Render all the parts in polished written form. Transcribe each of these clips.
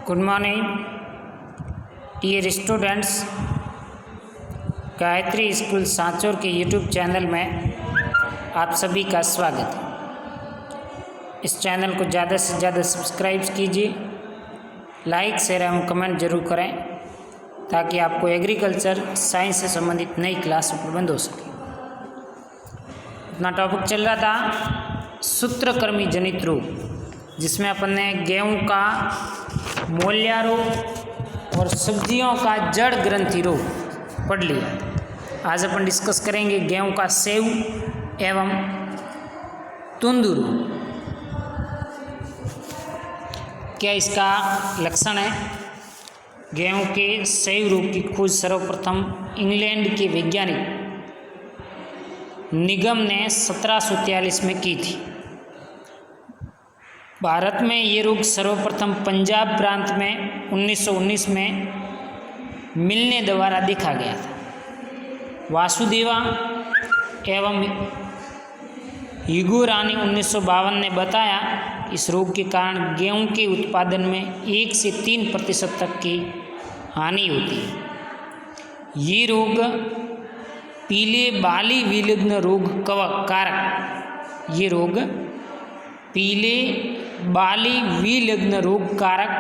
Good morning dear students. Gayatri school Sanchore के YouTube channel में आप सभी का स्वागत है। इस चैनल को ज़्यादा से ज़्यादा सब्सक्राइब कीजिए, लाइक शेयर एवं कमेंट जरूर करें ताकि आपको एग्रीकल्चर साइंस से संबंधित नई क्लास उपलब्ध हो सके। अपना टॉपिक चल रहा था सूत्रकृमि जनित रोग, जिसमें अपन ने गेहूँ का मोलिया रोग और सब्जियों का जड़ ग्रंथि रोग पढ़ लिया। आज अपन डिस्कस करेंगे गेहूँ का सेव एवं तुंदू रोग। क्या इसका लक्षण है? गेहूँ के सेव रोग की खोज सर्वप्रथम इंग्लैंड के वैज्ञानिक निगम ने 1743 में की थी। भारत में ये रोग सर्वप्रथम पंजाब प्रांत में 1919 में मिलने द्वारा देखा गया था। वासुदेवा एवं युगुरानी 1952 ने बताया इस रोग के कारण गेहूं के उत्पादन में 1 से 3% तक की हानि होती है। ये रोग पीले बाली विलग्न रोग कारक ये रोग पीले बाली विलग्न रोग कारक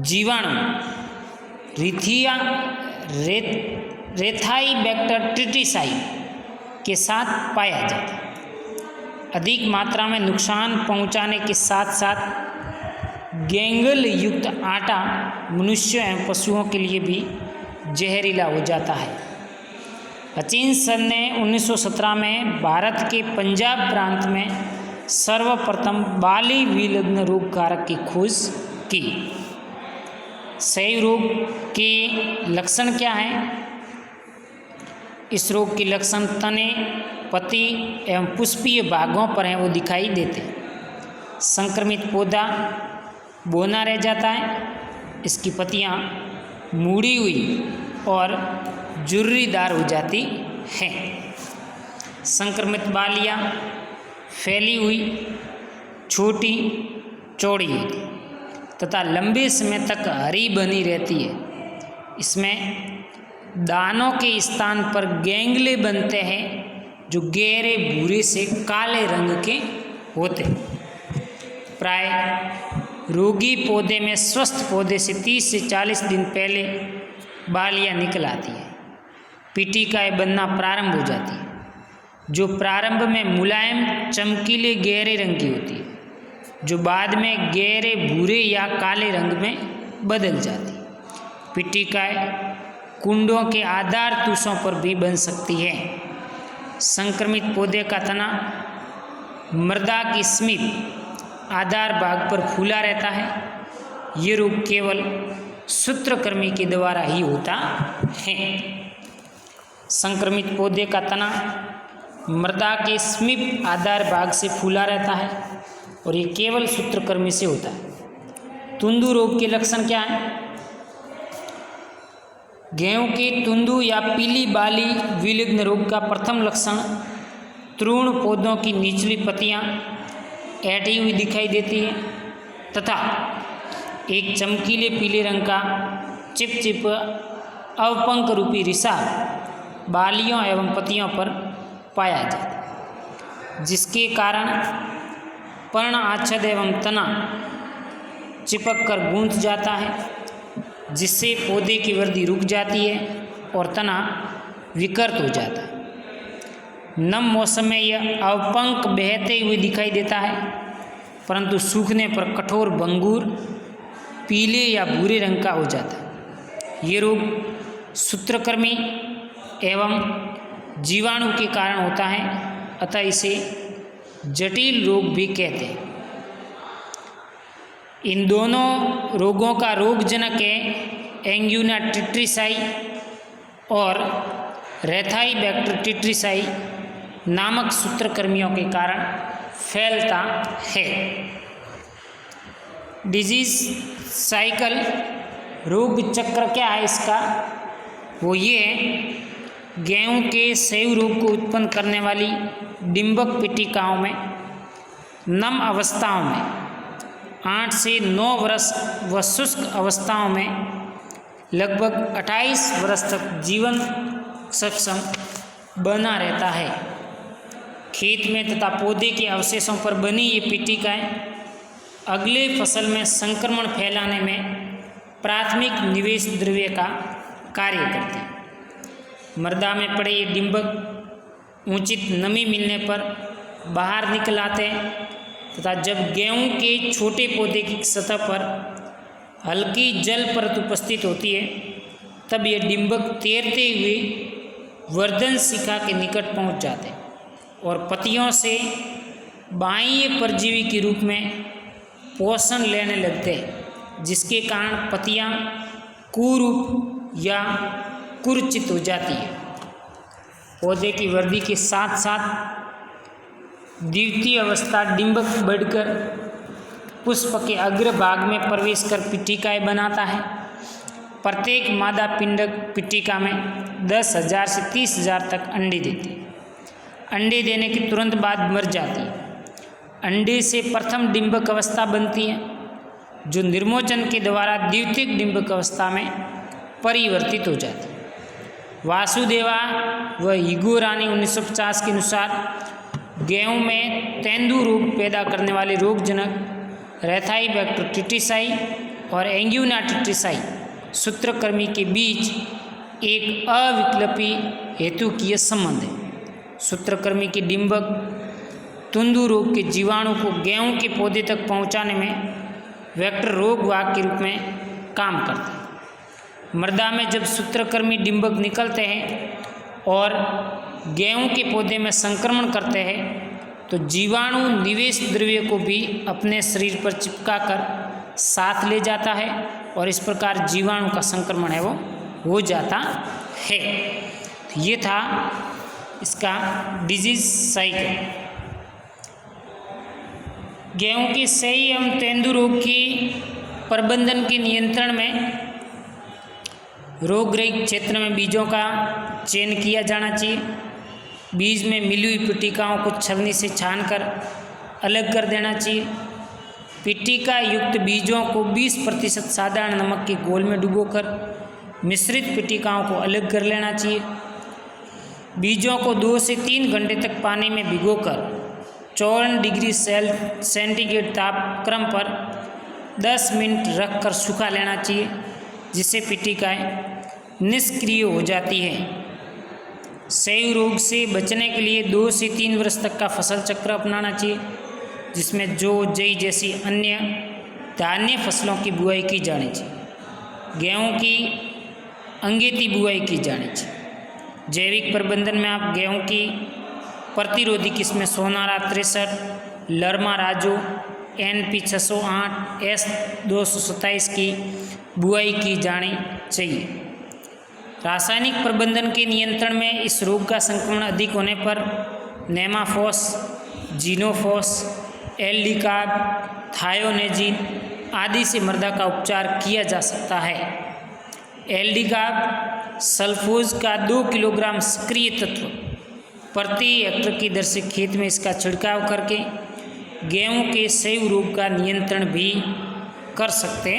जीवाणु रिथिया रेथाई बैक्टर ट्रिटिसाई के साथ पाया जाता है। अधिक मात्रा में नुकसान पहुंचाने के साथ साथ गेंगल युक्त आटा मनुष्य एवं पशुओं के लिए भी जहरीला हो जाता है। हचिनसन ने 1917 में भारत के पंजाब प्रांत में सर्वप्रथम बाली विलग्न रोग कारक की खोज की। सेव रोग के लक्षण क्या हैं? इस रोग के लक्षण तने, पत्ती एवं पुष्पीय भागों पर हैं, वो दिखाई देते हैं। संक्रमित पौधा बौना रह जाता है, इसकी पत्तियां मुड़ी हुई और जुर्रीदार हो जाती हैं। संक्रमित बालियां फैली हुई, छोटी चौड़ी होती तथा लंबे समय तक हरी बनी रहती है। इसमें दानों के स्थान पर गेंगले बनते हैं जो गहरे भूरे से काले रंग के होते हैं। प्राय रोगी पौधे में स्वस्थ पौधे से 30 से 40 दिन पहले बालियां निकल आती है। पिटिकाएँ बनना प्रारंभ हो जाती है, जो प्रारंभ में मुलायम चमकीले गहरे रंग की होती है, जो बाद में गहरे भूरे या काले रंग में बदल जाती है। पिटिकाएँ कुंडों के आधार तुषों पर भी बन सकती है। संक्रमित पौधे का तना मृदा की समीप आधार भाग पर फूला रहता है। ये रोग केवल सूत्रकृमि के द्वारा ही होता है। संक्रमित पौधे का तना मृदा के समीप आधार भाग से फूला रहता है और ये केवल सूत्रकृमि से होता है। तुंदू रोग के लक्षण क्या हैं? गेहूं के तुंदू या पीली बाली विलग्न रोग का प्रथम लक्षण तृण पौधों की निचली पत्तियां ऐंठी हुई दिखाई देती है तथा एक चमकीले पीले रंग का चिपचिप अवपंक रूपी रिसाव बालियों एवं पत्तियों पर पाया जाता है, जिसके कारण पर्ण आच्छद एवं तना चिपक कर गूंथ जाता है, जिससे पौधे की वृद्धि रुक जाती है और तना विकृत हो जाता है। नम मौसम में यह अवपंक बहते हुए दिखाई देता है, परंतु सूखने पर कठोर भंगूर पीले या भूरे रंग का हो जाता है। ये रोग सूत्रकृमि एवं जीवाणु के कारण होता है, अतः इसे जटिल रोग भी कहते हैं। इन दोनों रोगों का रोगजनक है एंग्यूना ट्रिटिसाई और रेथाई बैक्टर ट्रिटिसाई नामक सूत्रकृमियों के कारण फैलता है। डिजीज साइकिल रोग चक्र क्या है इसका? वो ये है, गेहूं के सेव रोग को उत्पन्न करने वाली डिंबक पिटिकाओं में नम अवस्थाओं में 8 से 9 वर्ष व शुष्क अवस्थाओं में लगभग 28 वर्ष तक जीवन सक्षम बना रहता है। खेत में तथा पौधे के अवशेषों पर बनी ये पिटिकाएँ अगले फसल में संक्रमण फैलाने में प्राथमिक निवेश द्रव्य का कार्य करते हैं। मृदा में पड़े ये डिंबक उचित नमी मिलने पर बाहर निकल आते हैं तथा जब गेहूं के छोटे पौधे की सतह पर हल्की जल परत उपस्थित होती है तब ये डिंबक तैरते हुए वर्धन शिखा के निकट पहुंच जाते हैं और पत्तियों से बाह्य परजीवी के रूप में पोषण लेने लगते हैं, जिसके कारण पत्तियां कुरूप या कुरचित हो जाती है। पौधे की वृद्धि के साथ साथ द्वितीय अवस्था डिंबक बढ़कर पुष्प के अग्रभाग में प्रवेश कर पिटिकाएँ बनाता है। प्रत्येक मादा पिंडक पिटिका में 10,000 से 30,000 तक अंडे देती है। अंडे देने के तुरंत बाद मर जाती है। अंडे से प्रथम डिंबक अवस्था बनती है जो निर्मोचन के द्वारा द्वितीयक डिंबक अवस्था में परिवर्तित हो जाती है। वासुदेवा व हिगोरानी 1950 के अनुसार गेहूं में तेंदु रोग पैदा करने वाले रोगजनक रेथाइबैक्टर ट्रिटिसाई और एंग्यूना ट्रिटिसाई सूत्रकृमि के बीच एक अविकल्पी हेतुकीय संबंध है। सूत्रकृमि के डिंबक तुंदु रोग के जीवाणु को गेहूं के पौधे तक पहुंचाने में वेक्टर रोगवाहक के रूप में काम करते हैं। मृदा में जब सूत्रकृमि डिंबक निकलते हैं और गेहूं के पौधे में संक्रमण करते हैं तो जीवाणु निवेश द्रव्य को भी अपने शरीर पर चिपका कर साथ ले जाता है और इस प्रकार जीवाणु का संक्रमण है वो हो जाता है। तो ये था इसका डिजीज साइकिल। गेहूं के सही एवं तेंदु रोग की प्रबंधन के नियंत्रण में रोग रहित क्षेत्र में बीजों का चयन किया जाना चाहिए। बीज में मिली हुई पिटिकाओं को छलनी से छानकर अलग कर देना चाहिए। पिटिका युक्त बीजों को 20% साधारण नमक के घोल में डुबोकर मिश्रित पिटिकाओं को अलग कर लेना चाहिए। बीजों को 2 से 3 घंटे तक पानी में भिगोकर 54 डिग्री सेंटीग्रेड तापक्रम पर 10 मिनट रखकर सुखा लेना चाहिए, जिससे पिटिकाएँ निष्क्रिय हो जाती हैं। सेव रोग से बचने के लिए 2 से 3 वर्ष तक का फसल चक्र अपनाना चाहिए, जिसमें जौ जई जैसी अन्य धान्य फसलों की बुआई की जानी चाहिए। गेहूं की अंगेती बुआई की जानी चाहिए। जैविक प्रबंधन में आप गेहूं की प्रतिरोधी किस्में सोनारा 63, लरमा राजो, NP 608, S 227 की बुआई की जानी चाहिए। रासायनिक प्रबंधन के नियंत्रण में इस रोग का संक्रमण अधिक होने पर नेमाफोस, जीनोफोस, एल्डिकार्ब, थायोनेजिन आदि से मृदा का उपचार किया जा सकता है। एल्डिकार्ब सल्फोज का 2 किलोग्राम सक्रिय तत्व प्रति हेक्टर की दर से खेत में इसका छिड़काव करके गेहूं के सेव रोग का नियंत्रण भी कर सकते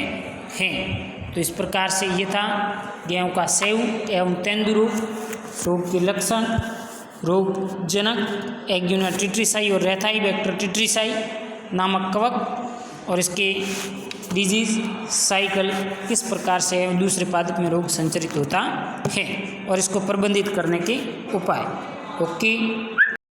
हैं। तो इस प्रकार से ये था गेहूं का सेव एवं तेंदु रोग के लक्षण, रोगजनक एंग्यूना ट्रिटिसाई और रेथाइबैक्टर ट्रिटिसाई नामक कवक और इसके डिजीज साइकिल किस प्रकार से दूसरे पादप में रोग संचरित होता है और इसको प्रबंधित करने के उपाय। ओके।